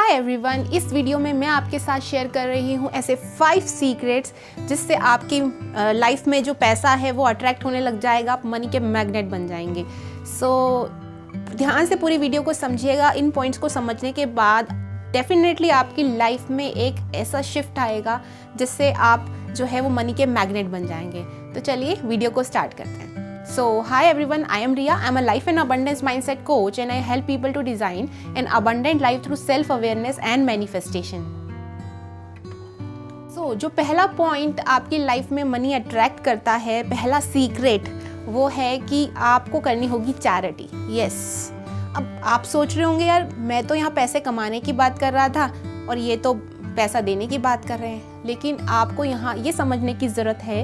Hi everyone, इस video में मैं आपके साथ शेयर कर रही हूँ ऐसे 5 सीक्रेट्स जिससे आपकी लाइफ में जो पैसा है वो अट्रैक्ट होने लग जाएगा, आप मनी के मैग्नेट बन जाएंगे। ध्यान से पूरी वीडियो को समझिएगा। इन पॉइंट्स को समझने के बाद डेफिनेटली आपकी लाइफ में एक ऐसा शिफ्ट आएगा जिससे आप जो है वो मनी के मैग्नेट बन जाएंगे। तो चलिए वीडियो को स्टार्ट करते हैं। So, hi everyone, I am Riya. I'm a life and abundance mindset coach and I help people to design an abundant life through self-awareness and manifestation. So, जो पहला पॉइंट आपकी लाइफ में money attract करता है, पहला secret, वो है कि आपको करनी होगी चैरिटी। यस, अब आप सोच रहे होंगे यार मैं तो यहाँ पैसे कमाने की बात कर रहा था और ये तो पैसा देने की बात कर रहे हैं। लेकिन आपको यहाँ ये समझने की ज़रूरत है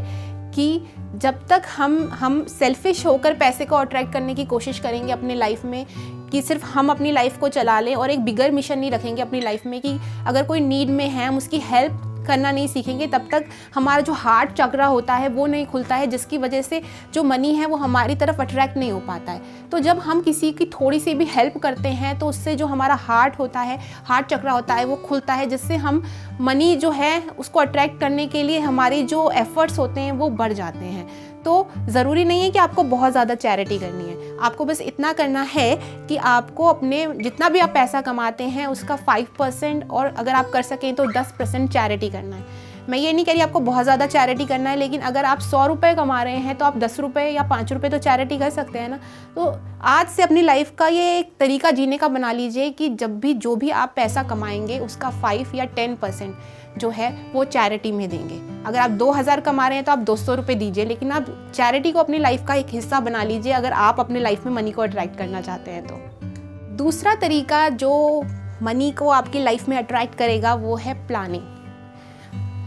कि जब तक हम सेल्फिश होकर पैसे को अट्रैक्ट करने की कोशिश करेंगे अपने लाइफ में, कि सिर्फ हम अपनी लाइफ को चला लें और एक बिगर मिशन नहीं रखेंगे अपनी लाइफ में कि अगर कोई नीड में है हम उसकी हेल्प करना नहीं सीखेंगे, तब तक हमारा जो हार्ट चक्रा होता है वो नहीं खुलता है, जिसकी वजह से जो मनी है वो हमारी तरफ अट्रैक्ट नहीं हो पाता है। तो जब हम किसी की थोड़ी सी भी हेल्प करते हैं तो उससे जो हमारा हार्ट होता है, हार्ट चक्रा होता है, वो खुलता है, जिससे हम मनी जो है उसको अट्रैक्ट करने के लिए हमारे जो एफर्ट्स होते हैं वो बढ़ जाते हैं। तो ज़रूरी नहीं है कि आपको बहुत ज़्यादा चैरिटी करनी है, आपको बस इतना करना है कि आपको अपने जितना भी आप पैसा कमाते हैं उसका 5% और अगर आप कर सकें तो 10% चैरिटी करना है। मैं ये नहीं कह रही आपको बहुत ज़्यादा चैरिटी करना है, लेकिन अगर आप 100 रुपये कमा रहे हैं तो आप 10 रुपये या 5 रुपये तो चैरिटी कर सकते हैं ना। तो आज से अपनी लाइफ का ये एक तरीका जीने का बना लीजिए कि जब भी जो भी आप पैसा कमाएंगे उसका 5 या 10% जो है वो चैरिटी में देंगे। अगर आप 2000 कमा रहे हैं तो आप 200 रुपये दीजिए, लेकिन आप चैरिटी को अपनी लाइफ का एक हिस्सा बना लीजिए अगर आप अपने लाइफ में मनी को अट्रैक्ट करना चाहते हैं तो। दूसरा तरीका जो मनी को आपकी लाइफ में अट्रैक्ट करेगा वो है प्लानिंग।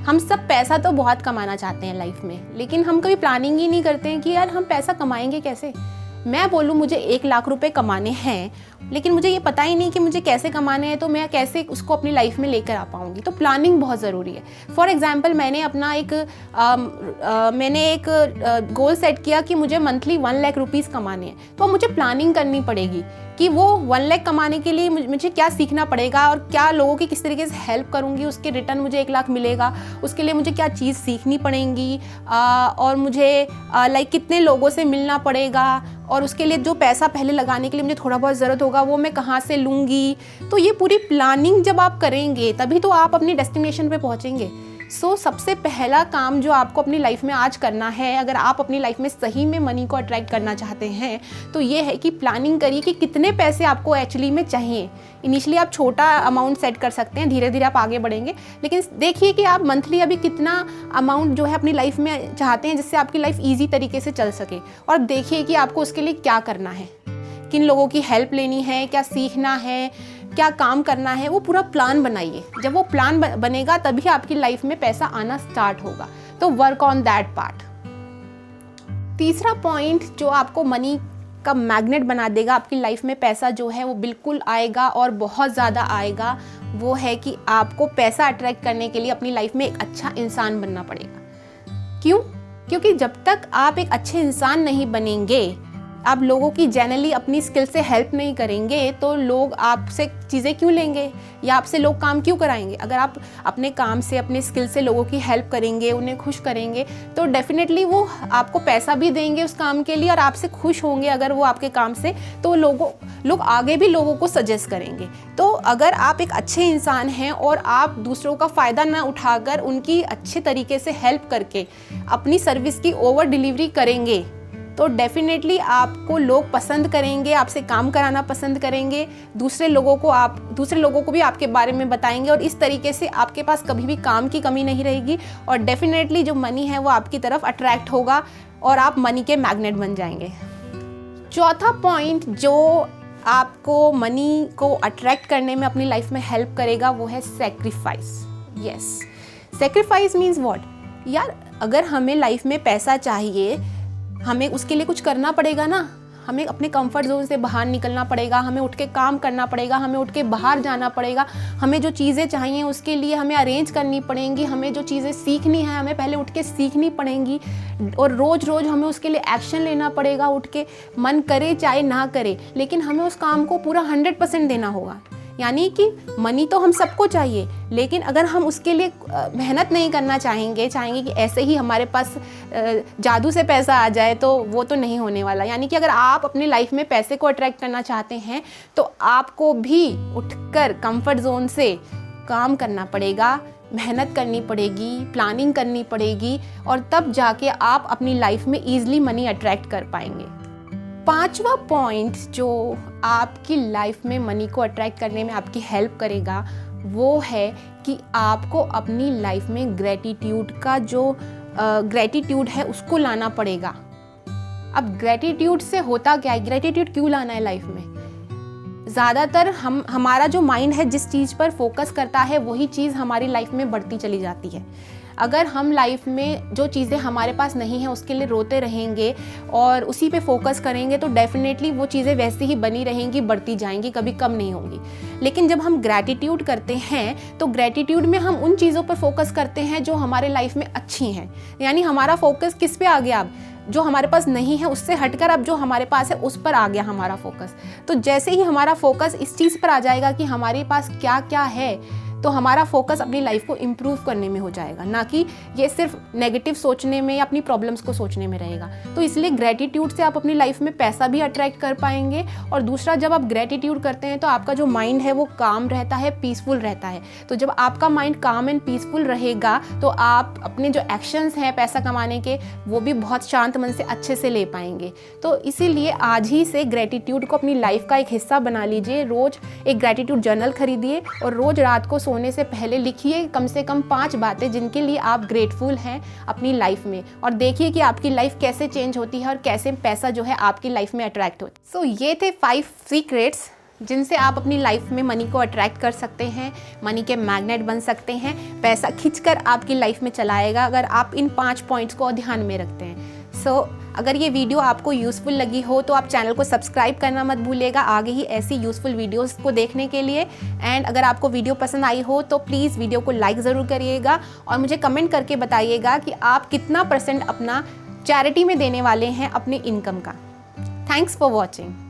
हम सब पैसा तो बहुत कमाना चाहते हैं लाइफ में, लेकिन हम कभी प्लानिंग ही नहीं करते हैं कि यार हम पैसा कमाएंगे कैसे। मैं बोलूँ मुझे 1 लाख रुपए कमाने हैं, लेकिन मुझे ये पता ही नहीं कि मुझे कैसे कमाने हैं, तो मैं कैसे उसको अपनी लाइफ में लेकर आ पाऊँगी। तो प्लानिंग बहुत ज़रूरी है। फॉर एग्जांपल मैंने अपना एक गोल सेट किया कि मुझे मंथली 1 लाख रुपीज़ कमाने हैं, तो मुझे प्लानिंग करनी पड़ेगी कि वो 1 लाख कमाने के लिए मुझे क्या सीखना पड़ेगा और क्या लोगों की किस तरीके से हेल्प करूँगी, उसके रिटर्न मुझे 1 लाख मिलेगा, उसके लिए मुझे क्या चीज़ सीखनी पड़ेगी और मुझे कितने लोगों से मिलना पड़ेगा और उसके लिए जो पैसा पहले लगाने के लिए मुझे थोड़ा बहुत ज़रूरत होगा वो मैं कहाँ से लूँगी। तो ये पूरी प्लानिंग जब आप करेंगे तभी तो आप अपनी डेस्टिनेशन पे पहुँचेंगे। सबसे पहला काम जो आपको अपनी लाइफ में आज करना है, अगर आप अपनी लाइफ में सही में मनी को अट्रैक्ट करना चाहते हैं, तो ये है कि प्लानिंग करिए कि कितने पैसे आपको एक्चुअली में चाहिए। इनिशियली आप छोटा अमाउंट सेट कर सकते हैं, धीरे धीरे आप आगे बढ़ेंगे, लेकिन देखिए कि आप मंथली अभी कितना अमाउंट जो है अपनी लाइफ में चाहते हैं जिससे आपकी लाइफ ईजी तरीके से चल सके, और देखिए कि आपको उसके लिए क्या करना है, किन लोगों की हेल्प लेनी है, क्या सीखना है, क्या काम करना है, वो पूरा प्लान बनाइए। जब वो प्लान बनेगा तभी आपकी लाइफ में पैसा आना स्टार्ट होगा। तो वर्क ऑन दैट पार्ट। तीसरा पॉइंट जो आपको मनी का मैग्नेट बना देगा, आपकी लाइफ में पैसा जो है वो बिल्कुल आएगा और बहुत ज़्यादा आएगा, वो है कि आपको पैसा अट्रैक्ट करने के लिए अपनी लाइफ में एक अच्छा इंसान बनना पड़ेगा। क्यों? क्योंकि जब तक आप एक अच्छे इंसान नहीं बनेंगे, आप लोगों की जनरली अपनी स्किल से हेल्प नहीं करेंगे, तो लोग आपसे चीज़ें क्यों लेंगे या आपसे लोग काम क्यों कराएंगे। अगर आप अपने काम से, अपने स्किल से लोगों की हेल्प करेंगे, उन्हें खुश करेंगे, तो डेफिनेटली वो आपको पैसा भी देंगे उस काम के लिए और आपसे खुश होंगे अगर वो आपके काम से, तो लोग आगे भी लोगों को सजेस्ट करेंगे। तो अगर आप एक अच्छे इंसान हैं और आप दूसरों का फ़ायदा ना उठाकर उनकी अच्छे तरीके से हेल्प करके अपनी सर्विस की ओवर डिलीवरी करेंगे, तो डेफिनेटली आपको लोग पसंद करेंगे, आपसे काम कराना पसंद करेंगे, दूसरे लोगों को भी आपके बारे में बताएंगे, और इस तरीके से आपके पास कभी भी काम की कमी नहीं रहेगी और डेफिनेटली जो मनी है वो आपकी तरफ अट्रैक्ट होगा और आप मनी के मैग्नेट बन जाएंगे। चौथा पॉइंट जो आपको मनी को अट्रैक्ट करने में अपनी लाइफ में हेल्प करेगा वो है sacrifice. Yes, sacrifice means what? यार अगर हमें लाइफ में पैसा चाहिए, हमें उसके लिए कुछ करना पड़ेगा ना। हमें अपने कंफर्ट जोन से बाहर निकलना पड़ेगा, हमें उठ के काम करना पड़ेगा, हमें उठ के बाहर जाना पड़ेगा, हमें जो चीज़ें चाहिए उसके लिए हमें अरेंज करनी पड़ेंगी, हमें जो चीज़ें सीखनी है हमें पहले उठ के सीखनी पड़ेंगी और रोज़ हमें उसके लिए एक्शन लेना पड़ेगा, उठ के, मन करे चाहे ना करे, लेकिन हमें उस काम को पूरा 100% देना होगा। यानी कि मनी तो हम सबको चाहिए, लेकिन अगर हम उसके लिए मेहनत नहीं करना चाहेंगे कि ऐसे ही हमारे पास जादू से पैसा आ जाए, तो वो तो नहीं होने वाला। यानी कि अगर आप अपनी लाइफ में पैसे को अट्रैक्ट करना चाहते हैं तो आपको भी उठकर कंफर्ट जोन से काम करना पड़ेगा, मेहनत करनी पड़ेगी, प्लानिंग करनी पड़ेगी, और तब जाके आप अपनी लाइफ में ईजिली मनी अट्रैक्ट कर पाएंगे। 5वां पॉइंट जो आपकी लाइफ में मनी को अट्रैक्ट करने में आपकी हेल्प करेगा वो है कि आपको अपनी लाइफ में ग्रेटिट्यूड का जो ग्रेटिट्यूड है उसको लाना पड़ेगा। अब ग्रेटिट्यूड से होता क्या है, ग्रेटिट्यूड क्यों लाना है लाइफ में? ज़्यादातर हमारा जो माइंड है जिस चीज़ पर फोकस करता है वही चीज़ हमारी लाइफ में बढ़ती चली जाती है। अगर हम लाइफ में जो चीज़ें हमारे पास नहीं हैं उसके लिए रोते रहेंगे और उसी पे फोकस करेंगे तो डेफिनेटली वो चीज़ें वैसी ही बनी रहेंगी, बढ़ती जाएंगी, कभी कम नहीं होंगी। लेकिन जब हम ग्रैटिट्यूड करते हैं तो ग्रैटिट्यूड में हम उन चीज़ों पर फोकस करते हैं जो हमारे लाइफ में अच्छी हैं। यानी हमारा फोकस किस पे आ गया? अब जो हमारे पास नहीं है उससे हटकर अब जो हमारे पास है उस पर आ गया हमारा फोकस। तो जैसे ही हमारा फोकस इस चीज़ पर आ जाएगा कि हमारे पास क्या क्या है, तो हमारा फोकस अपनी लाइफ को इम्प्रूव करने में हो जाएगा, ना कि ये सिर्फ नेगेटिव सोचने में या अपनी प्रॉब्लम्स को सोचने में रहेगा। तो इसलिए ग्रेटिट्यूड से आप अपनी लाइफ में पैसा भी अट्रैक्ट कर पाएंगे। और दूसरा, जब आप ग्रेटिट्यूड करते हैं तो आपका जो माइंड है वो काम रहता है, पीसफुल रहता है। तो जब आपका माइंड काम एंड पीसफुल रहेगा तो आप अपने जो एक्शंस हैं पैसा कमाने के वो भी बहुत शांत मन से अच्छे से ले पाएंगे। तो इसीलिए आज ही से ग्रेटिट्यूड को अपनी लाइफ का एक हिस्सा बना लीजिए। रोज़ एक ग्रेटिट्यूड जर्नल खरीदिए और रोज़ रात को सोने से पहले लिखिए कम से कम 5 बातें जिनके लिए आप ग्रेटफुल हैं अपनी लाइफ में, और देखिए कि आपकी लाइफ कैसे चेंज होती है और कैसे पैसा जो है आपकी लाइफ में अट्रैक्ट होता है। सो ये थे 5 सीक्रेट्स जिनसे आप अपनी लाइफ में मनी को अट्रैक्ट कर सकते हैं, मनी के मैग्नेट बन सकते हैं, पैसा खींचकर आपकी लाइफ में चलाएगा अगर आप इन 5 पॉइंट्स को ध्यान में रखते हैं। अगर ये वीडियो आपको यूज़फुल लगी हो तो आप चैनल को सब्सक्राइब करना मत भूलिएगा आगे ही ऐसी यूज़फुल वीडियोस को देखने के लिए। एंड अगर आपको वीडियो पसंद आई हो तो प्लीज़ वीडियो को लाइक ज़रूर करिएगा और मुझे कमेंट करके बताइएगा कि आप कितना % अपना चैरिटी में देने वाले हैं अपनी इनकम का। Thanks for watching.